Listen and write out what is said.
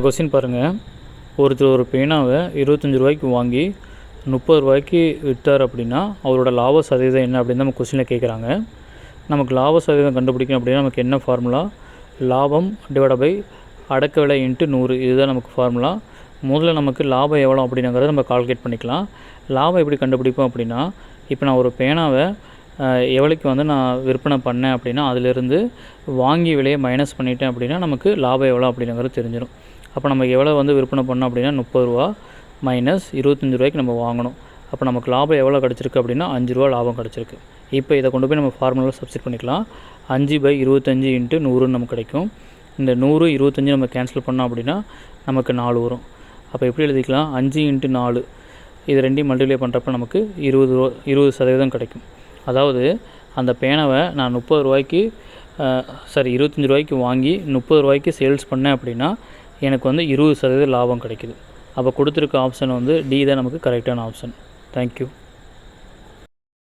Question பாருங்கள். ஒருத்தர் ஒரு பேனாவை 25 ரூபாய்க்கு வாங்கி 30 ரூபாய்க்கு விற்றார் அப்படின்னா அவரோட லாப சதவீதம் என்ன அப்படின்னு நம்ம கொஸ்டினில் கேட்குறாங்க. நமக்கு லாப சதவீதம் கண்டுபிடிக்கணும் அப்படின்னா நமக்கு என்ன ஃபார்முலா? லாபம் டிவைட் பை அடக்க விலை இன்ட்டு 100. இதுதான் நமக்கு ஃபார்முலா. முதல்ல நமக்கு லாபம் எவ்வளோ அப்படிங்கிறத நம்ம கால்குலேட் பண்ணிக்கலாம். லாபம் எப்படி கண்டுபிடிப்போம் அப்படின்னா, இப்போ நான் ஒரு பேனாவை எவ்வளோக்கு வந்து நான் விற்பனை பண்ணேன் அப்படின்னா அதிலிருந்து வாங்கி விலையை மைனஸ் பண்ணிட்டேன் அப்படின்னா நமக்கு லாபம் எவ்வளோ அப்படிங்கிறது தெரிஞ்சிடும். அப்போ நமக்கு எவ்வளோ வந்து விற்பனை பண்ணோம் அப்படின்னா 30 ரூபா மைனஸ் 25 ரூபாய்க்கு நம்ம வாங்கணும். அப்போ நமக்கு லாபம் எவ்வளோ கிடச்சிருக்கு அப்படின்னா 5 ரூபா லாபம் கிடச்சிருக்கு. இப்போ இதை கொண்டு போய் நம்ம ஃபார்முலாவில் சப்ஸ்டிட் பண்ணிக்கலாம். 5/25 இன்ட்டு 100 நமக்கு கிடைக்கும். இந்த 100 25 நம்ம கேன்சல் பண்ணோம் அப்படின்னா நமக்கு 4 வரும். அப்போ எப்படி எழுதிக்கலாம்? 5 இன்ட்டு 4 இது ரெண்டையும் மல்டிப்ளை பண்ணுறப்ப நமக்கு 20% கிடைக்கும். அதாவது அந்த பேனாவை நான் 30 ரூபாய்க்கு 25 ரூபாய்க்கு வாங்கி 30 ரூபாய்க்கு சேல்ஸ் பண்ணேன் அப்படின்னா எனக்கு வந்து 20% லாபம் கிடைக்குது. அப்போ கொடுத்துருக்க ஆப்ஷன் வந்து டி தான் நமக்கு கரெக்டான ஆப்ஷன். தேங்க்யூ.